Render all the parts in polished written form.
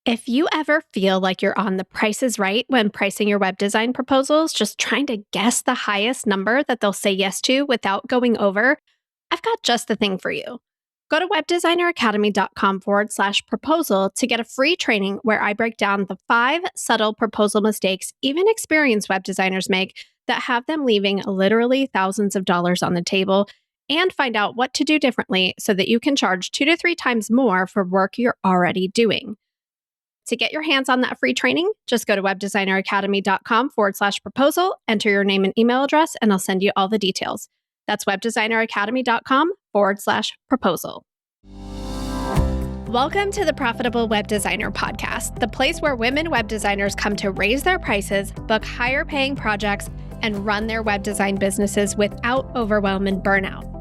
If you ever feel like you're on the Price is Right when pricing your web design proposals, just trying to guess the highest number that they'll say yes to without going over, I've got just the thing for you. Go to webdesigneracademy.com/proposal to get a free training where I break down the 5 subtle proposal mistakes even experienced web designers make that have them leaving literally thousands of dollars on the table, and find out what to do differently so that you can charge 2 to 3 times more for work you're already doing. To get your hands on that free training, just go to webdesigneracademy.com/proposal, enter your name and email address, and I'll send you all the details. That's webdesigneracademy.com/proposal. Welcome to the Profitable Web Designer Podcast, the place where women web designers come to raise their prices, book higher paying projects, and run their web design businesses without overwhelm and burnout.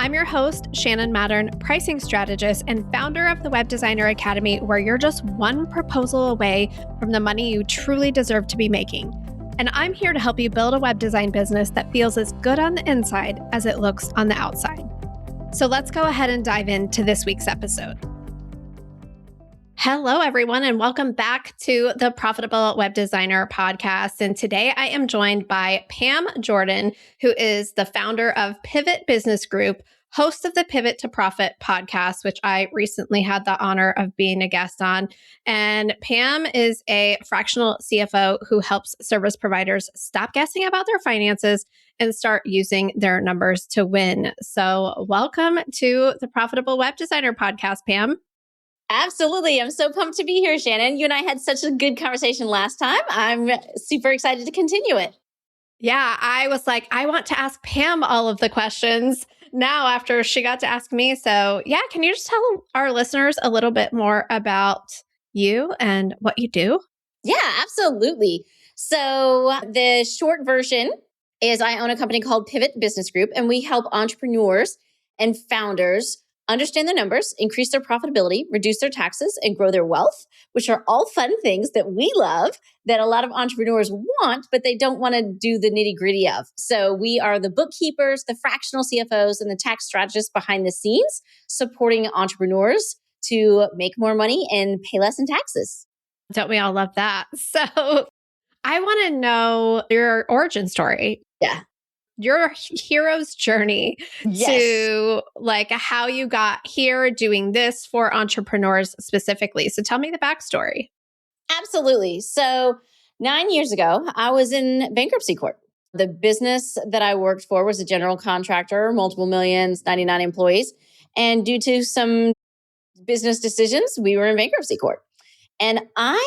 I'm your host, Shannon Mattern, pricing strategist and founder of the Web Designer Academy, where you're just one proposal away from the money you truly deserve to be making. And I'm here to help you build a web design business that feels as good on the inside as it looks on the outside. So let's go ahead and dive into this week's episode. Hello, everyone, and welcome back to the Profitable Web Designer Podcast. And today I am joined by Pam Jordan, who is the founder of Pivot Business Group, host of the Pivot to Profit podcast, which I recently had the honor of being a guest on. And Pam is a fractional CFO who helps service providers stop guessing about their finances and start using their numbers to win. So welcome to the Profitable Web Designer Podcast, Pam. Absolutely. I'm so pumped to be here, Shannon. You and I had such a good conversation last time. I'm super excited to continue it. Yeah, I was like, I want to ask Pam all of the questions now after she got to ask me. So yeah, can you just tell our listeners a little bit more about you and what you do? Yeah, absolutely. So the short version is I own a company called Pivot Business Group, and we help entrepreneurs and founders understand their numbers, increase their profitability, reduce their taxes, and grow their wealth, which are all fun things that we love, that a lot of entrepreneurs want, but they don't want to do the nitty-gritty of. So we are the bookkeepers, the fractional CFOs, and the tax strategists behind the scenes, supporting entrepreneurs to make more money and pay less in taxes. Don't we all love that? So I want to know your origin story. Yeah. Your hero's journey to like how you got here doing this for entrepreneurs specifically. So tell me the backstory. Absolutely. So 9 years ago, I was in bankruptcy court. The business that I worked for was a general contractor, multiple millions, 99 employees. And due to some business decisions, we were in bankruptcy court. And I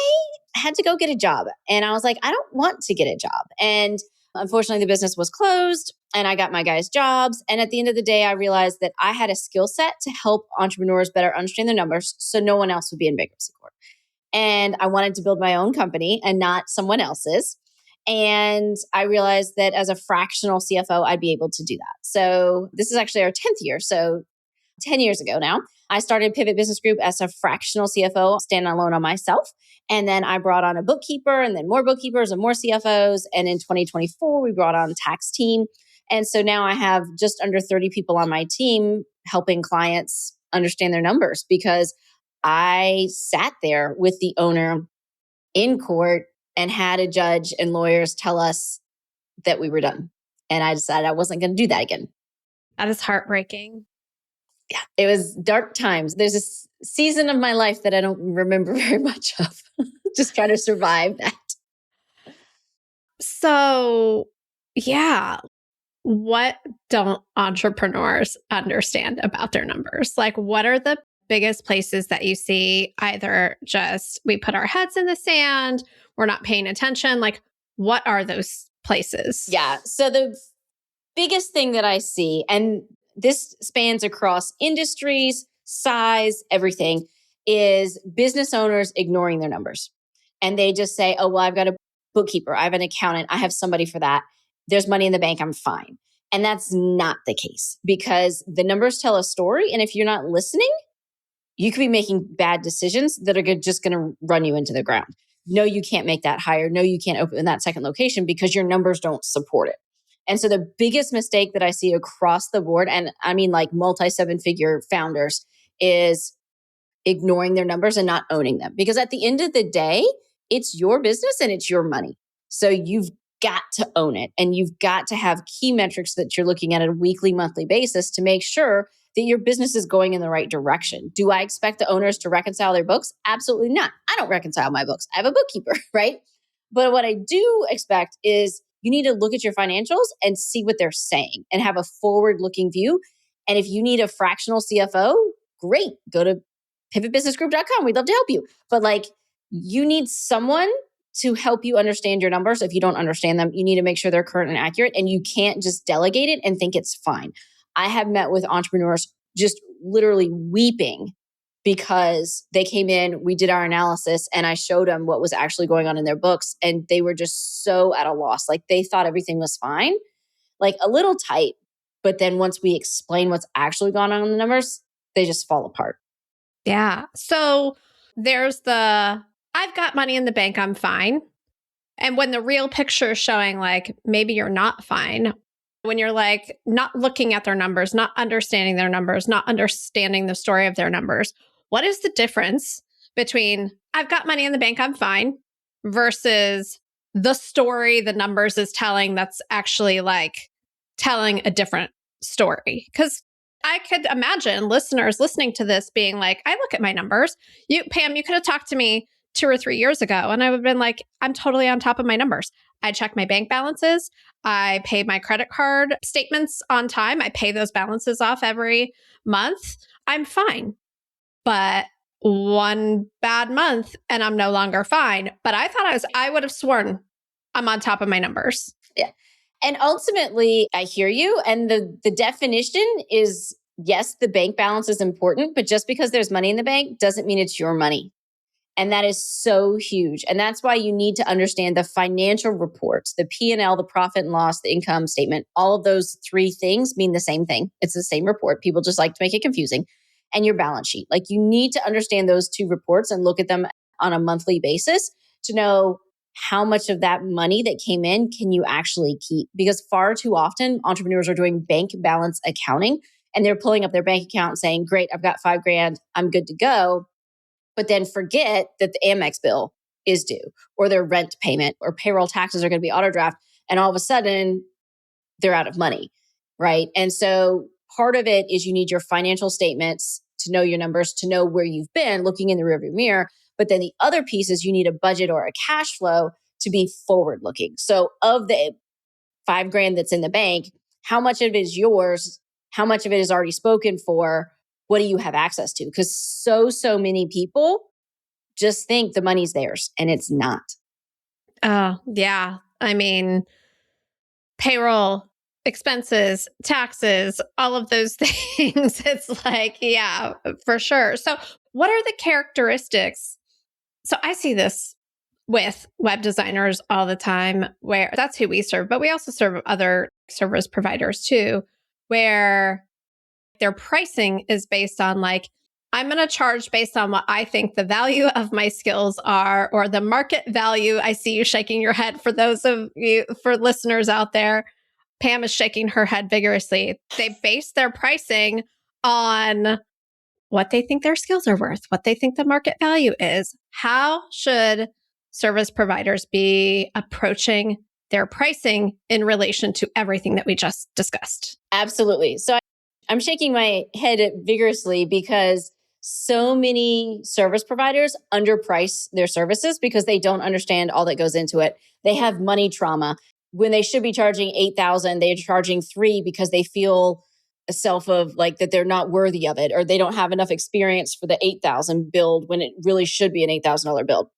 had to go get a job. And I was like, I don't want to get a job. And unfortunately, the business was closed and I got my guys jobs. And at the end of the day, I realized that I had a skill set to help entrepreneurs better understand their numbers so no one else would be in bankruptcy court. And I wanted to build my own company and not someone else's. And I realized that as a fractional CFO, I'd be able to do that. So this is actually our 10th year. So 10 years ago now, I started Pivot Business Group as a fractional CFO, standing alone on myself. And then I brought on a bookkeeper and then more bookkeepers and more CFOs. And in 2024, we brought on a tax team. And so now I have just under 30 people on my team helping clients understand their numbers, because I sat there with the owner in court and had a judge and lawyers tell us that we were done. And I decided I wasn't going to do that again. That is heartbreaking. Yeah, it was dark times. There's a season of my life that I don't remember very much of. Just trying to survive that. So, yeah, what don't entrepreneurs understand about their numbers? Like, what are the biggest places that you see either just we put our heads in the sand, we're not paying attention? Like, what are those places? Yeah. So the biggest thing that I see, and this spans across industries, size, everything, is business owners ignoring their numbers. And they just say, oh, well, I've got a bookkeeper, I have an accountant, I have somebody for that. There's money in the bank, I'm fine. And that's not the case, because the numbers tell a story. And if you're not listening, you could be making bad decisions that are just going to run you into the ground. No, you can't make that higher. No, you can't open that second location because your numbers don't support it. And so the biggest mistake that I see across the board, and I mean like multi-7-figure founders, is ignoring their numbers and not owning them. Because at the end of the day, it's your business and it's your money. So you've got to own it. And you've got to have key metrics that you're looking at a weekly, monthly basis to make sure that your business is going in the right direction. Do I expect the owners to reconcile their books? Absolutely not. I don't reconcile my books. I have a bookkeeper, right? But what I do expect is you need to look at your financials and see what they're saying and have a forward-looking view. And if you need a fractional CFO, great. Go to pivotbusinessgroup.com. We'd love to help you. But you need someone to help you understand your numbers. If you don't understand them, you need to make sure they're current and accurate. And you can't just delegate it and think it's fine. I have met with entrepreneurs just literally weeping because they came in, we did our analysis, and I showed them what was actually going on in their books. And they were just so at a loss. They thought everything was fine, a little tight. But then once we explain what's actually gone on in the numbers, they just fall apart. Yeah. So there's I've got money in the bank, I'm fine. And when the real picture is showing maybe you're not fine, when you're not looking at their numbers, not understanding their numbers, not understanding the story of their numbers, what is the difference between I've got money in the bank, I'm fine, versus the story the numbers is telling that's actually telling a different story? Because I could imagine listeners listening to this being I look at my numbers. Pam, you could have talked to me 2 or 3 years ago, and I would have been I'm totally on top of my numbers. I check my bank balances. I pay my credit card statements on time. I pay those balances off every month. I'm fine. But one bad month and I'm no longer fine. But I would have sworn I'm on top of my numbers. Yeah. And ultimately, I hear you. And the definition is, yes, the bank balance is important, but just because there's money in the bank doesn't mean it's your money. And that is so huge. And that's why you need to understand the financial reports, the P&L, the profit and loss, the income statement. All of those 3 things mean the same thing. It's the same report. People just like to make it confusing. And your balance sheet. You need to understand those 2 reports and look at them on a monthly basis to know how much of that money that came in can you actually keep? Because far too often, entrepreneurs are doing bank balance accounting and they're pulling up their bank account and saying, great, I've got $5,000, I'm good to go. But then forget that the Amex bill is due or their rent payment or payroll taxes are going to be auto draft. And all of a sudden, they're out of money, right? And so part of it is you need your financial statements to know your numbers, to know where you've been looking in the rearview mirror. But then the other piece is you need a budget or a cash flow to be forward looking. So of the $5,000 that's in the bank, how much of it is yours? How much of it is already spoken for? What do you have access to? Because so many people just think the money's theirs and it's not. Oh, yeah. I mean, payroll, expenses, taxes, all of those things. It's yeah, for sure. So what are the characteristics? So I see this with web designers all the time, where that's who we serve, but we also serve other service providers too, where their pricing is based on I'm going to charge based on what I think the value of my skills are, or the market value. I see you shaking your head. For those of you, for listeners out there, Pam is shaking her head vigorously. They base their pricing on what they think their skills are worth, what they think the market value is. How should service providers be approaching their pricing in relation to everything that we just discussed? Absolutely. So I'm shaking my head vigorously because so many service providers underprice their services because they don't understand all that goes into it. They have money trauma. When they should be charging $8,000, they're charging $3,000 because they feel a self of that they're not worthy of it, or they don't have enough experience for the $8,000 build when it really should be an $8,000 build.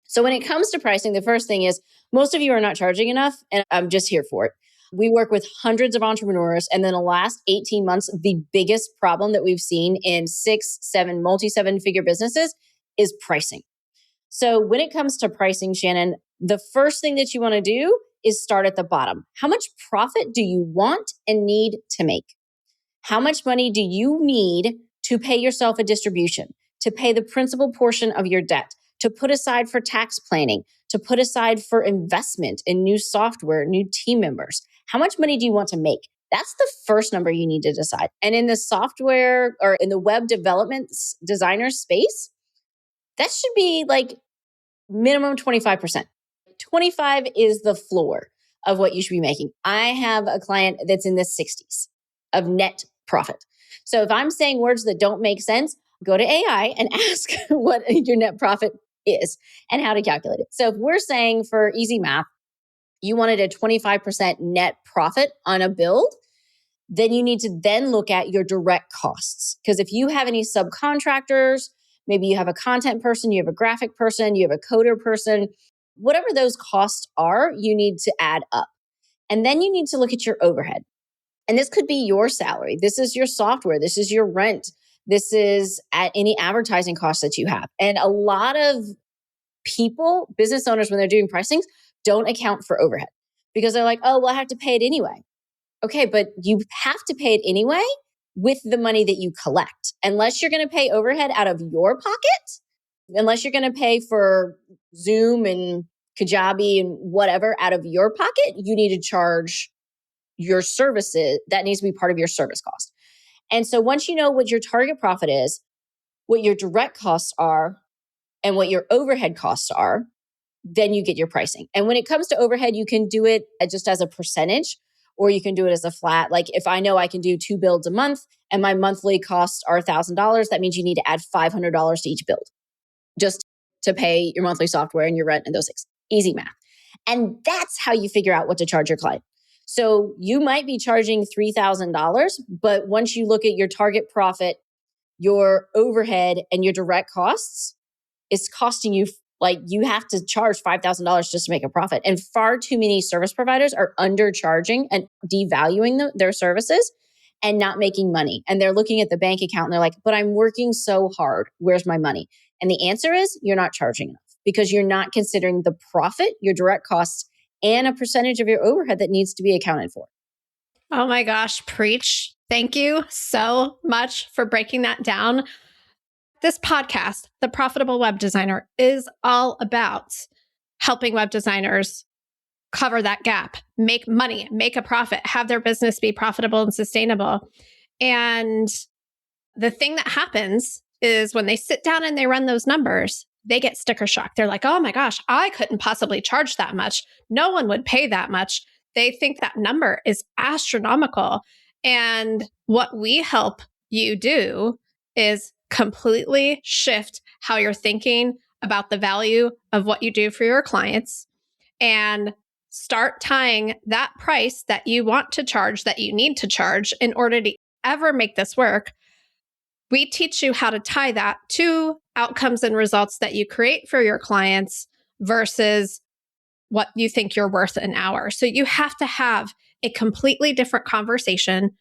So when it comes to pricing, the first thing is most of you are not charging enough, and I'm just here for it. We work with hundreds of entrepreneurs, and then the last 18 months, the biggest problem that we've seen in 6, 7, multi-7-figure businesses is pricing. So when it comes to pricing, Shannon, the first thing that you want to do is start at the bottom. How much profit do you want and need to make? How much money do you need to pay yourself a distribution, to pay the principal portion of your debt, to put aside for tax planning, to put aside for investment in new software, new team members? How much money do you want to make? That's the first number you need to decide. And in the software or in the web development designer space, that should be like minimum 25%. 25 is the floor of what you should be making. I have a client that's in the 60s of net profit. So if I'm saying words that don't make sense, go to AI and ask what your net profit is and how to calculate it. So if we're saying for easy math, you wanted a 25% net profit on a build, then you need to then look at your direct costs. Because if you have any subcontractors, maybe you have a content person, you have a graphic person, you have a coder person, whatever those costs are, you need to add up. And then you need to look at your overhead. And this could be your salary. This is your software. This is your rent. This is at any advertising costs that you have. And a lot of people, business owners, when they're doing pricings, don't account for overhead because they're like, oh, well, I have to pay it anyway. Okay, but you have to pay it anyway with the money that you collect. Unless you're going to pay overhead out of your pocket, unless you're going to pay for Zoom and Kajabi and whatever out of your pocket, you need to charge your services. That needs to be part of your service cost. And so once you know what your target profit is, what your direct costs are, and what your overhead costs are, then you get your pricing. And when it comes to overhead, you can do it just as a percentage, or you can do it as a flat. Like if I know I can do 2 builds a month and my monthly costs are $1,000, that means you need to add $500 to each build just to pay your monthly software and your rent and those things. Easy math. And that's how you figure out what to charge your client. So you might be charging $3,000, but once you look at your target profit, your overhead, and your direct costs, it's costing you, like you have to charge $5,000 just to make a profit. And far too many service providers are undercharging and devaluing their services and not making money. And they're looking at the bank account and they're like, but I'm working so hard. Where's my money? And the answer is you're not charging enough because you're not considering the profit, your direct costs, and a percentage of your overhead that needs to be accounted for. Oh my gosh, preach. Thank you so much for breaking that down. This podcast, The Profitable Web Designer, is all about helping web designers cover that gap, make money, make a profit, have their business be profitable and sustainable. And the thing that happens is when they sit down and they run those numbers, they get sticker shock. They're like, oh my gosh, I couldn't possibly charge that much. No one would pay that much. They think that number is astronomical. And what we help you do is completely shift how you're thinking about the value of what you do for your clients and start tying that price that you want to charge, that you need to charge in order to ever make this work. We teach you how to tie that to outcomes and results that you create for your clients versus what you think you're worth an hour. So you have to have a completely different conversation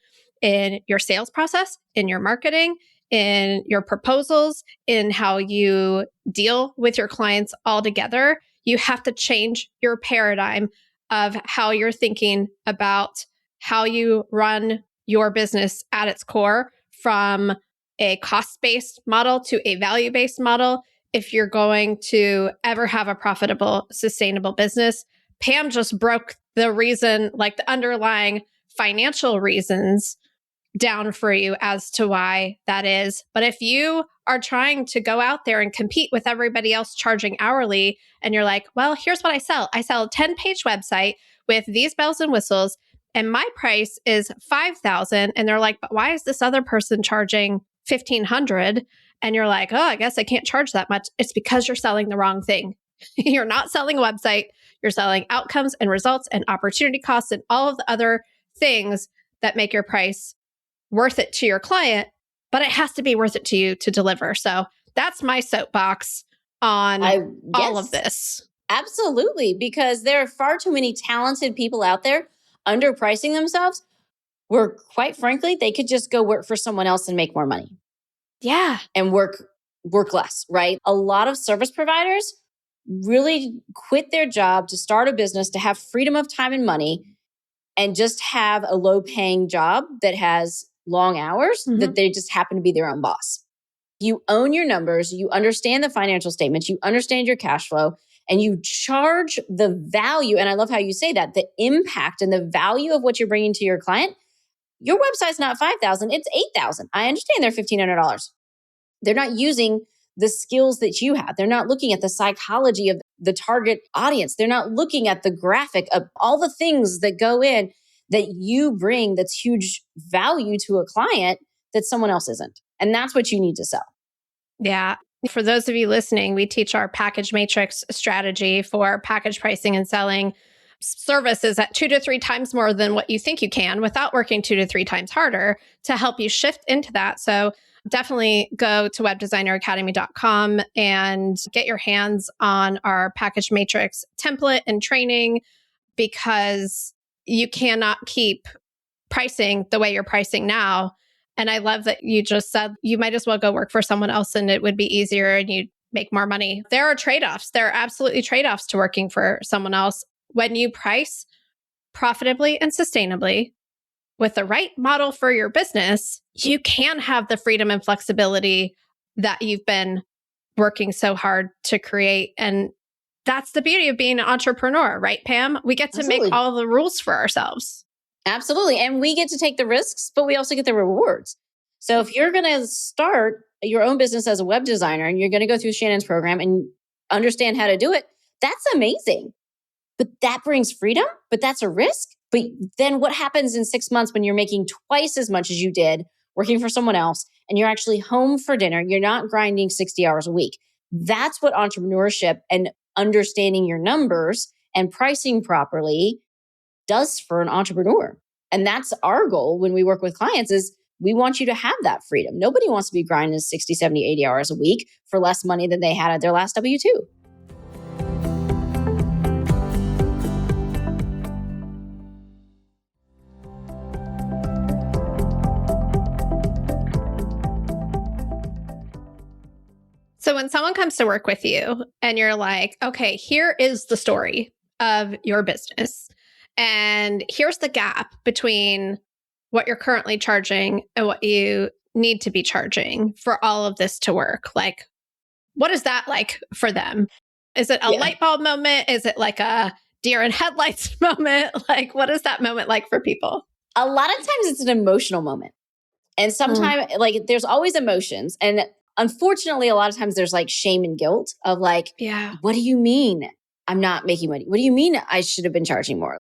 in your sales process, in your marketing, in your proposals, in how you deal with your clients altogether. You have to change your paradigm of how you're thinking about how you run your business at its core from a cost-based model to a value-based model if you're going to ever have a profitable, sustainable business. Pam just broke the reason, like the underlying financial reasons down for you as to why that is. But if you are trying to go out there and compete with everybody else charging hourly, and you're like, well, here's what I sell. I sell a 10-page website with these bells and whistles, and my price is $5,000. And they're like, but why is this other person charging $1,500? And you're like, oh, I guess I can't charge that much. It's because you're selling the wrong thing. You're not selling a website. You're selling outcomes and results and opportunity costs and all of the other things that make your price worth it to your client, but it has to be worth it to you to deliver. So that's my soapbox on all of this. Absolutely, because there are far too many talented people out there underpricing themselves where, quite frankly, they could just go work for someone else and make more money. Yeah. And work less, right? A lot of service providers really quit their job to start a business, to have freedom of time and money, and just have a low-paying job that has long hours that they just happen to be their own boss. You own your numbers, you understand the financial statements, you understand your cash flow, and you charge the value. And I love how you say that, the impact and the value of what you're bringing to your client Your website's not 5,000, it's 8,000. I understand they're $1,500. They're not using the skills that you have. They're not looking at the psychology of the target audience. They're not looking at the graphic of all the things that go in that you bring that's huge value to a client that someone else isn't. And that's what you need to sell. Yeah. For those of you listening, we teach our package matrix strategy for package pricing and selling services at 2 to 3 times more than what you think you can without working 2 to 3 times harder to help you shift into that. So definitely go to webdesigneracademy.com and get your hands on our package matrix template and training, because you cannot keep pricing the way you're pricing now. And I love that you just said you might as well go work for someone else and it would be easier and you'd make more money. There are trade-offs. There are absolutely trade-offs to working for someone else. When you price profitably and sustainably with the right model for your business, you can have the freedom and flexibility that you've been working so hard to create. And that's the beauty of being an entrepreneur, right, Pam? We get to make all the rules for ourselves. Absolutely. And we get to take the risks, but we also get the rewards. So if you're going to start your own business as a web designer and you're going to go through Shannon's program and understand how to do it, that's amazing. But that brings freedom, but that's a risk. But then what happens in 6 months when you're making twice as much as you did working for someone else and you're actually home for dinner? You're not grinding 60 hours a week. That's what entrepreneurship and understanding your numbers and pricing properly does for an entrepreneur. And that's our goal when we work with clients is we want you to have that freedom. Nobody wants to be grinding 60, 70, 80 hours a week for less money than they had at their last W-2. So when someone comes to work with you and you're like, okay, here is the story of your business, and here's the gap between what you're currently charging and what you need to be charging for all of this to work. Like, what is that like for them? Is it a light bulb moment? Is it like a deer in headlights moment? Like, what is that moment like for people? A lot of times it's an emotional moment. And sometimes like there's always emotions. And unfortunately, a lot of times there's like shame and guilt of like, what do you mean I'm not making money? What do you mean I should have been charging more?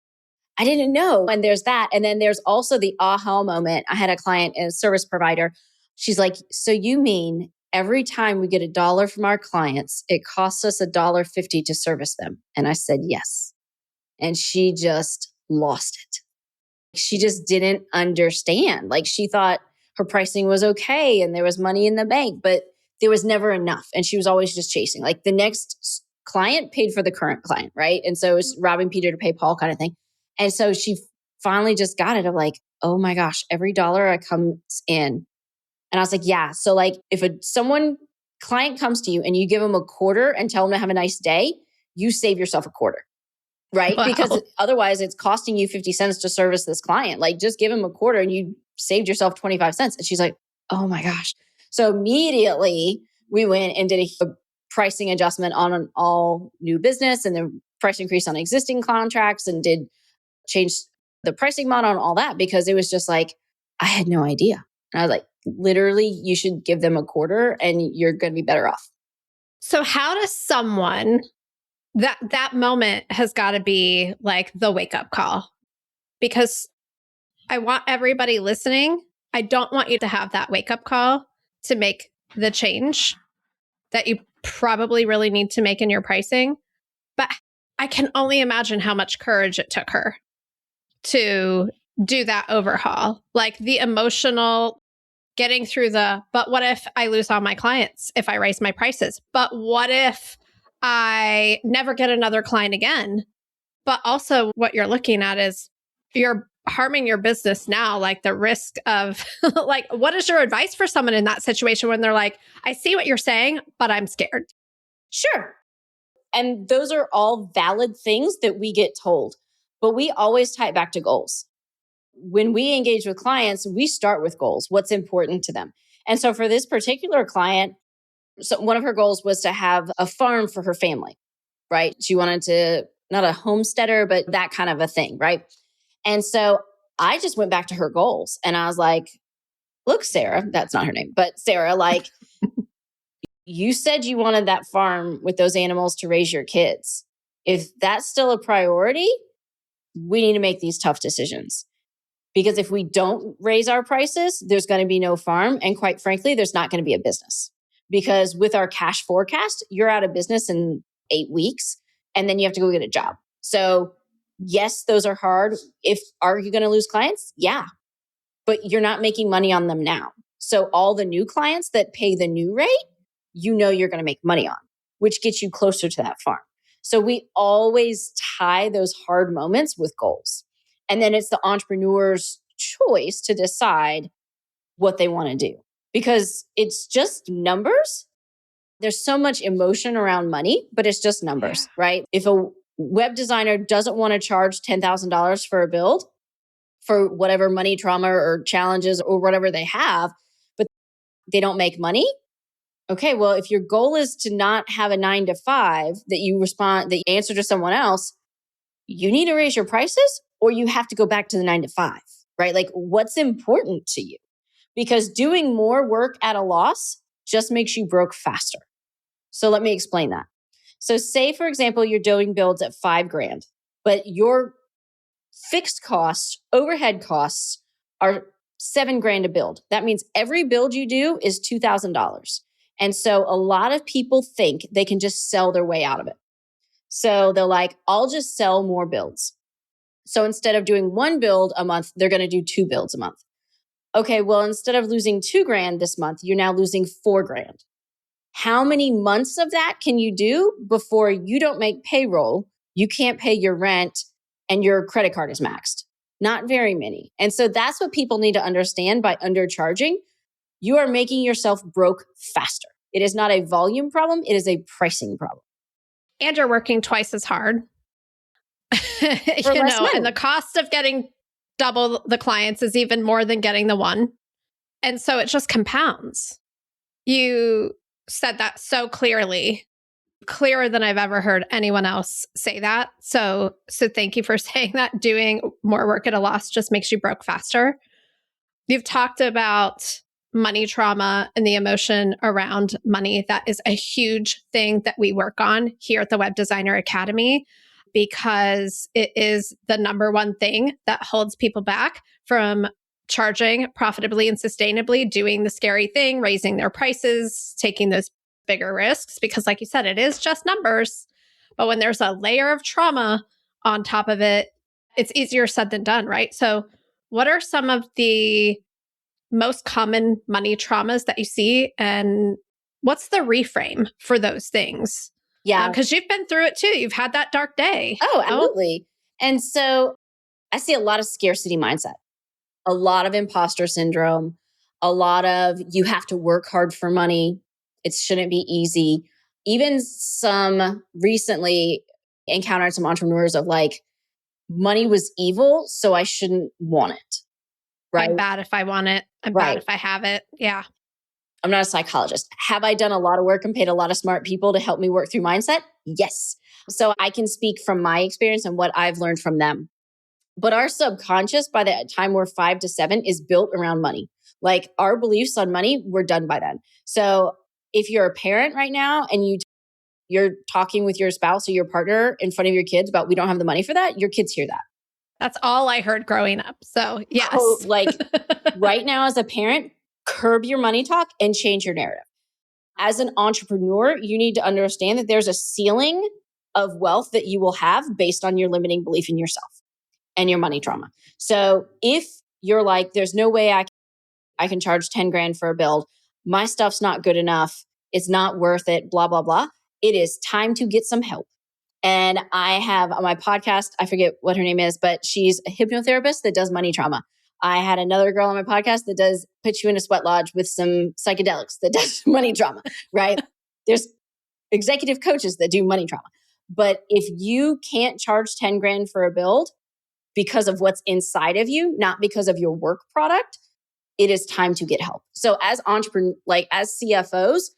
I didn't know. And there's that. And then there's also the aha moment. I had a client, a service provider. She's like, so you mean every time we get $1 from our clients, it costs us $1.50 to service them? And I said, yes. And she just lost it. She just didn't understand. Like she thought her pricing was okay and there was money in the bank, but there was never enough. And she was always just chasing. Like the next client paid for the current client, right? And so it was robbing Peter to pay Paul kind of thing. And so she finally just got it of like, oh my gosh, every dollar comes in. And I was like, yeah. So like if client comes to you and you give them a quarter and tell them to have a nice day, you save yourself a quarter, right? Wow. Because otherwise it's costing you 50 cents to service this client. Like just give them a quarter and you saved yourself 25 cents. And she's like, oh my gosh. So immediately we went and did a pricing adjustment on an all new business and the price increase on existing contracts and did change the pricing model and all that because it was just like, I had no idea. And I was like, literally, you should give them a quarter and you're going to be better off. So how does someone, that moment has got to be like the wake up call, because I want everybody listening. I don't want you to have that wake up call to make the change that you probably really need to make in your pricing. But I can only imagine how much courage it took her to do that overhaul, like the emotional getting through but what if I lose all my clients if I raise my prices? But what if I never get another client again? But also what you're looking at is you're harming your business now, like the risk of like, what is your advice for someone in that situation when they're like, I see what you're saying, but I'm scared? Sure. And those are all valid things that we get told, but we always tie it back to goals. When we engage with clients, we start with goals, what's important to them. And so for this particular client, so one of her goals was to have a farm for her family, right? She wanted to, not a homesteader, but that kind of a thing, right? And so I just went back to her goals and I was like, look, Sarah, that's not her name, but Sarah, like, you said you wanted that farm with those animals to raise your kids. If that's still a priority, we need to make these tough decisions. Because if we don't raise our prices, there's going to be no farm. And quite frankly, there's not going to be a business. Because with our cash forecast, you're out of business in 8 weeks, and then you have to go get a job. So yes, those are hard. Are you going to lose clients? Yeah. But you're not making money on them now. So all the new clients that pay the new rate, you know you're going to make money on, which gets you closer to that farm. So we always tie those hard moments with goals. And then it's the entrepreneur's choice to decide what they want to do, because it's just numbers. There's so much emotion around money, but it's just numbers, right? If a web designer doesn't want to charge $10,000 for a build for whatever money trauma or challenges or whatever they have, but they don't make money. Okay, well, if your goal is to not have a 9 to 5 that you answer to someone else, you need to raise your prices or you have to go back to the 9 to 5, right? Like, what's important to you? Because doing more work at a loss just makes you broke faster. So let me explain that. So say, for example, you're doing builds at $5,000, but your fixed costs, overhead costs are $7,000 a build. That means every build you do is $2,000. And so a lot of people think they can just sell their way out of it. So they're like, I'll just sell more builds. So instead of doing 1 build a month, they're going to do 2 builds a month. Okay, well, instead of losing $2,000 this month, you're now losing $4,000. How many months of that can you do before you don't make payroll, you can't pay your rent, and your credit card is maxed? Not very many. And so that's what people need to understand by undercharging. You are making yourself broke faster. It is not a volume problem. It is a pricing problem. And you're working twice as hard. And the cost of getting double the clients is even more than getting the one. And so it just compounds. You said that so clearly, clearer than I've ever heard anyone else say that. So thank you for saying that. Doing more work at a loss just makes you broke faster. You've talked about money trauma and the emotion around money. That is a huge thing that we work on here at the Web Designer Academy, because it is the number one thing that holds people back from charging profitably and sustainably, doing the scary thing, raising their prices, taking those bigger risks. Because like you said, it is just numbers. But when there's a layer of trauma on top of it, it's easier said than done, right? So what are some of the most common money traumas that you see, and what's the reframe for those things? Yeah. Because you've been through it too. You've had that dark day. Oh, absolutely. And so I see a lot of scarcity mindset, a lot of imposter syndrome, a lot of you have to work hard for money. It shouldn't be easy. Even some recently encountered some entrepreneurs of like, money was evil, so I shouldn't want it. Right? I'm bad if I want it. I'm bad if I have it. Yeah. I'm not a psychologist. Have I done a lot of work and paid a lot of smart people to help me work through mindset? Yes. So I can speak from my experience and what I've learned from them. But our subconscious, by the time we're 5 to 7, is built around money. Like our beliefs on money, we're done by then. So if you're a parent right now and you're talking with your spouse or your partner in front of your kids about we don't have the money for that, your kids hear that. That's all I heard growing up. So yes. So, like right now as a parent, curb your money talk and change your narrative. As an entrepreneur, you need to understand that there's a ceiling of wealth that you will have based on your limiting belief in yourself and your money trauma. So if you're like, there's no way I can charge $10,000 for a build, my stuff's not good enough, it's not worth it, blah, blah, blah, it is time to get some help. And I have on my podcast, I forget what her name is, but she's a hypnotherapist that does money trauma. I had another girl on my podcast that does put you in a sweat lodge with some psychedelics that does money trauma, right? There's executive coaches that do money trauma. But if you can't charge $10,000 for a build because of what's inside of you, not because of your work product, it is time to get help. So as entrepreneurs, like as CFOs,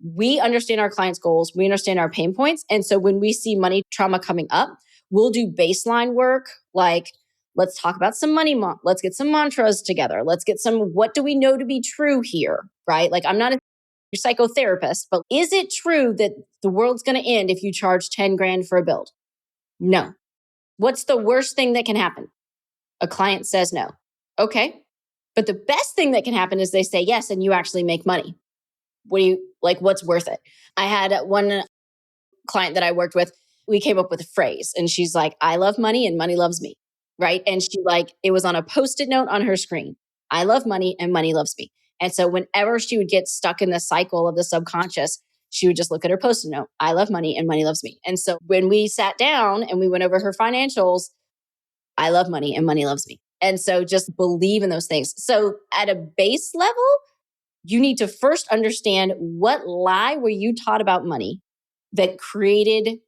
we understand our clients' goals, we understand our pain points. And so when we see money trauma coming up, we'll do baseline work like, Let's talk about some money. Let's get some mantras together. Let's get some, what do we know to be true here, right? Like, I'm not a psychotherapist, but is it true that the world's going to end if you charge 10 grand for a build? No. What's the worst thing that can happen? A client says no. Okay. But the best thing that can happen is they say yes and you actually make money. What do you like? What's worth it? I had one client that I worked with. We came up with a phrase and she's like, I love money and money loves me. Right. And she like, it was on a post-it note on her screen. I love money and money loves me. And so whenever she would get stuck in the cycle of the subconscious, she would just look at her post-it note. I love money and money loves me. And so when we sat down and we went over her financials, I love money and money loves me. And so just believe in those things. So at a base level, you need to first understand what lie were you taught about money that created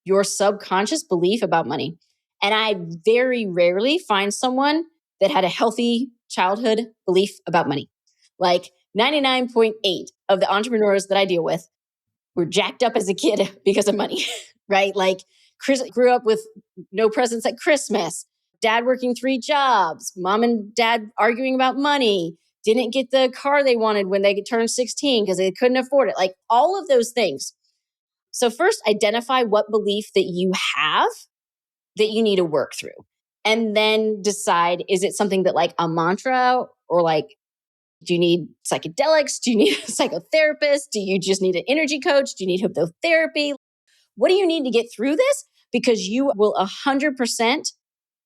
your subconscious belief about money. And I very rarely find someone that had a healthy childhood belief about money. Like 99.8 of the entrepreneurs that I deal with were jacked up as a kid because of money, right? Like Chris grew up with no presents at Christmas, dad working 3 jobs, mom and dad arguing about money, didn't get the car they wanted when they turned 16 because they couldn't afford it. Like all of those things. So first, identify what belief that you have that you need to work through. And then decide, is it something that like a mantra or like, do you need psychedelics? Do you need a psychotherapist? Do you just need an energy coach? Do you need hypnotherapy? What do you need to get through this? Because you will 100%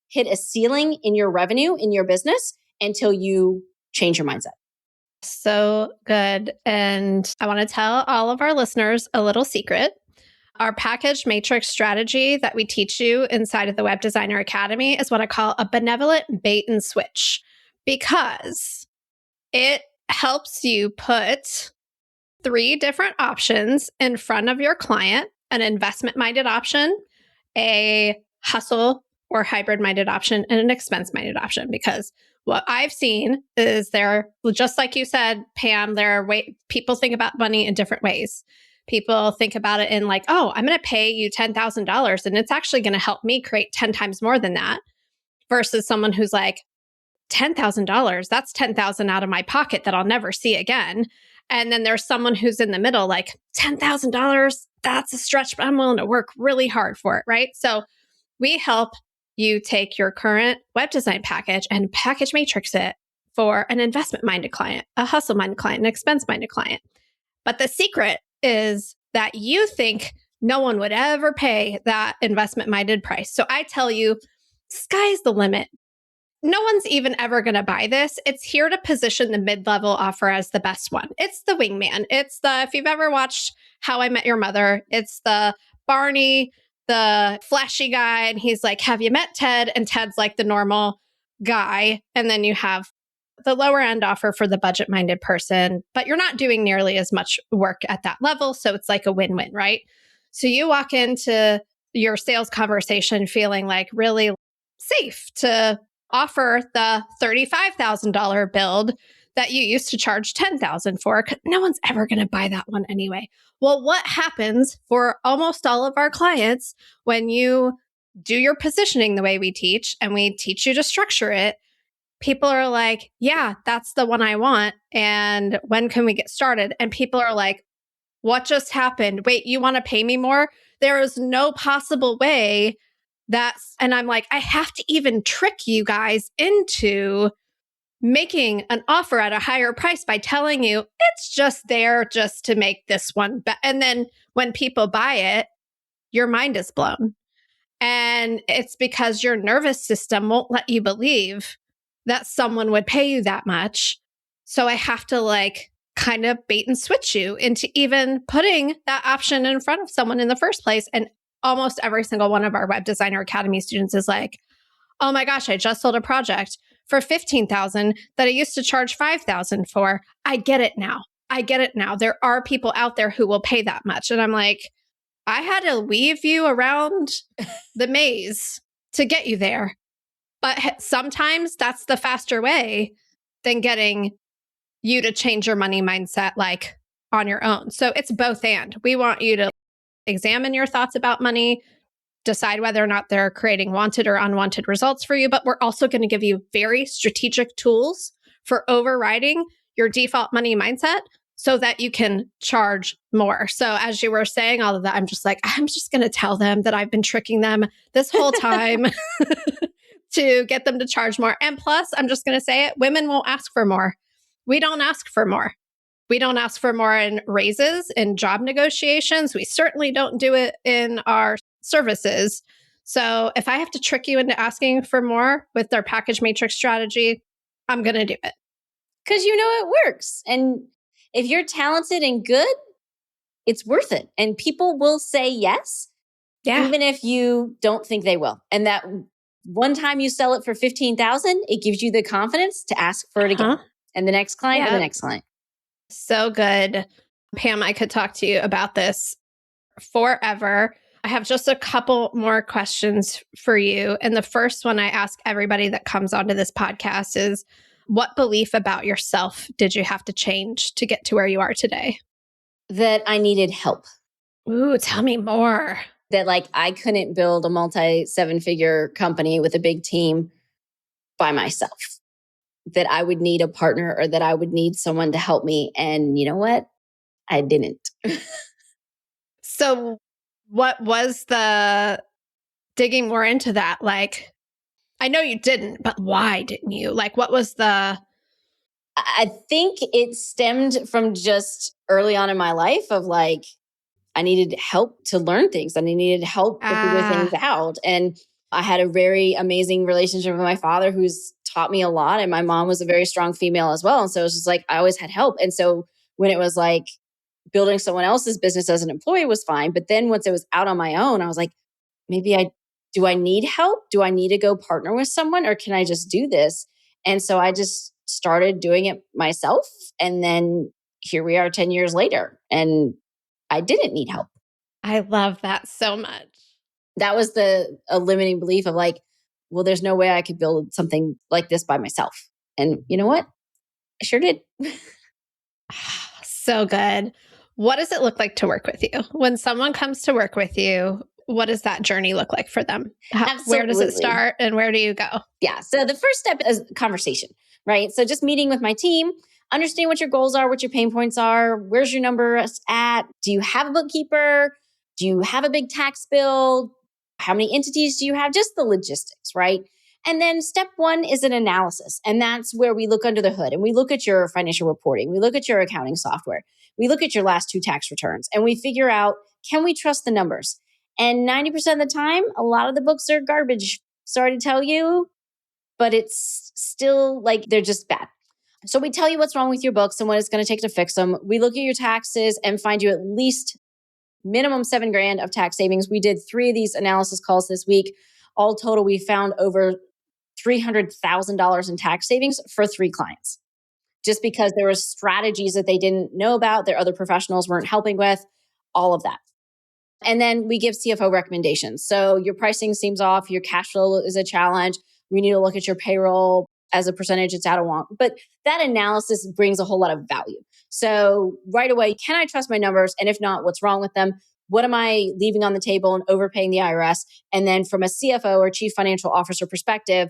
hit a ceiling in your revenue, in your business until you change your mindset. So good. And I want to tell all of our listeners a little secret. Our package matrix strategy that we teach you inside of the Web Designer Academy is what I call a benevolent bait and switch, because it helps you put 3 different options in front of your client: an investment-minded option, a hustle or hybrid-minded option, and an expense-minded option. Because what I've seen is just like you said, Pam, people think about money in different ways. People think about it in like, oh, I'm going to pay you $10,000 and it's actually going to help me create 10 times more than that, versus someone who's like, $10,000, that's 10,000 out of my pocket that I'll never see again. And then there's someone who's in the middle, like $10,000, that's a stretch, but I'm willing to work really hard for it, right? So we help you take your current web design package and package matrix it for an investment-minded client, a hustle-minded client, an expense-minded client. But the secret is that you think no one would ever pay that investment-minded price. So I tell you, sky's the limit. No one's even ever going to buy this. It's here to position the mid-level offer as the best one. It's the wingman. If you've ever watched How I Met Your Mother, it's the Barney, the flashy guy. And he's like, have you met Ted? And Ted's like the normal guy. And then you have the lower end offer for the budget-minded person, but you're not doing nearly as much work at that level. So it's like a win-win, right? So you walk into your sales conversation feeling like really safe to offer the $35,000 build that you used to charge $10,000 for. No one's ever going to buy that one anyway. Well, what happens for almost all of our clients when you do your positioning the way we teach and we teach you to structure it? People are like, yeah, that's the one I want. And when can we get started? And people are like, what just happened? Wait, you want to pay me more? There is no possible way and I'm like, I have to even trick you guys into making an offer at a higher price by telling you it's just there just to make this one better. And then when people buy it, your mind is blown. And it's because your nervous system won't let you believe that someone would pay you that much. So I have to like kind of bait and switch you into even putting that option in front of someone in the first place. And almost every single one of our Web Designer Academy students is like, oh my gosh, I just sold a project for $15,000 that I used to charge $5,000 for. I get it now. I get it now. There are people out there who will pay that much. And I'm like, I had to weave you around the maze to get you there. But sometimes that's the faster way than getting you to change your money mindset like on your own. So it's both and. We want you to examine your thoughts about money, decide whether or not they're creating wanted or unwanted results for you. But we're also going to give you very strategic tools for overriding your default money mindset so that you can charge more. So as you were saying all of that, I'm just like, I'm just going to tell them that I've been tricking them this whole time to get them to charge more. And plus, I'm just going to say it, women won't ask for more. We don't ask for more. We don't ask for more in raises, in job negotiations. We certainly don't do it in our services. So if I have to trick you into asking for more with our package matrix strategy, I'm going to do it. Because you know it works. And if you're talented and good, it's worth it. And people will say yes, even if you don't think they will. And that one time you sell it for $15,000, it gives you the confidence to ask for it again. And the next client and the next client. So good. Pam, I could talk to you about this forever. I have just a couple more questions for you. And the first one I ask everybody that comes onto this podcast is, what belief about yourself did you have to change to get to where you are today? That I needed help. Ooh, tell me more. That like I couldn't build a multi-7-figure company with a big team by myself. That I would need a partner or that I would need someone to help me. And you know what? I didn't. So what was the digging more into that? Like, I know you didn't, but why didn't you? Like, what was the... I think it stemmed from just early on in my life of like, I needed help to learn things and I needed help to figure things out. And I had a very amazing relationship with my father who's taught me a lot. And my mom was a very strong female as well. And so it was just like, I always had help. And so when it was like building someone else's business as an employee was fine. But then once it was out on my own, I was like, do I need help? Do I need to go partner with someone or can I just do this? And so I just started doing it myself. And then here we are 10 years later and I didn't need help. I love that so much. That was a limiting belief of like, well, there's no way I could build something like this by myself. And you know what? I sure did. So good. What does it look like to work with you? When someone comes to work with you, what does that journey look like for them? Where does it start and where do you go? Yeah. So the first step is conversation, right? So just meeting with my team, understand what your goals are, what your pain points are, where's your numbers at? Do you have a bookkeeper? Do you have a big tax bill? How many entities do you have? Just the logistics, right? And then step one is an analysis. And that's where we look under the hood and we look at your financial reporting. We look at your accounting software. We look at your last 2 tax returns and we figure out, can we trust the numbers? And 90% of the time, a lot of the books are garbage. Sorry to tell you, but it's still like they're just bad. So we tell you what's wrong with your books and what it's going to take to fix them. We look at your taxes and find you at least minimum $7,000 of tax savings. We did 3 of these analysis calls this week. All total, we found over $300,000 in tax savings for 3 clients. Just because there were strategies that they didn't know about, their other professionals weren't helping with, all of that. And then we give CFO recommendations. So your pricing seems off, your cash flow is a challenge. We need to look at your payroll as a percentage, it's out of whack. But that analysis brings a whole lot of value. So right away, can I trust my numbers? And if not, what's wrong with them? What am I leaving on the table and overpaying the IRS? And then from a CFO or chief financial officer perspective,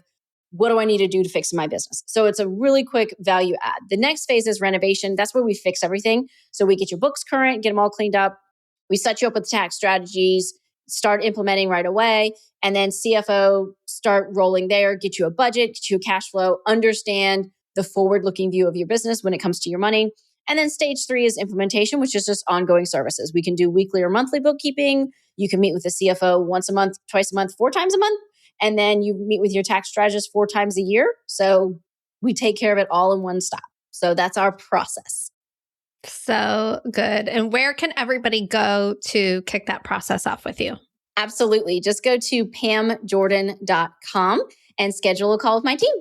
what do I need to do to fix my business? So it's a really quick value add. The next phase is renovation. That's where we fix everything. So we get your books current, get them all cleaned up. We set you up with tax strategies, start implementing right away. And then CFO, start rolling there, get you a budget, get you a cash flow, understand the forward-looking view of your business when it comes to your money. And then stage 3 is implementation, which is just ongoing services. We can do weekly or monthly bookkeeping. You can meet with the CFO once a month, twice a month, 4 times a month. And then you meet with your tax strategist 4 times a year. So we take care of it all in one stop. So that's our process. So good. And where can everybody go to kick that process off with you? Absolutely. Just go to pamjordan.com and schedule a call with my team.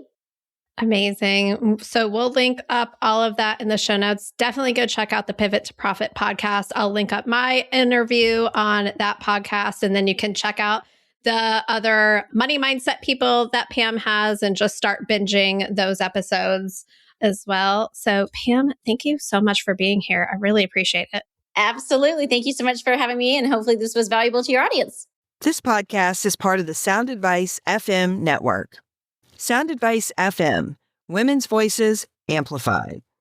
Amazing. So we'll link up all of that in the show notes. Definitely go check out the Pivot to Profit podcast. I'll link up my interview on that podcast, and then you can check out the other money mindset people that Pam has and just start binging those episodes as well. So Pam, thank you so much for being here. I really appreciate it. Absolutely. Thank you so much for having me. And hopefully this was valuable to your audience. This podcast is part of the Sound Advice FM network. Sound Advice FM, women's voices amplified.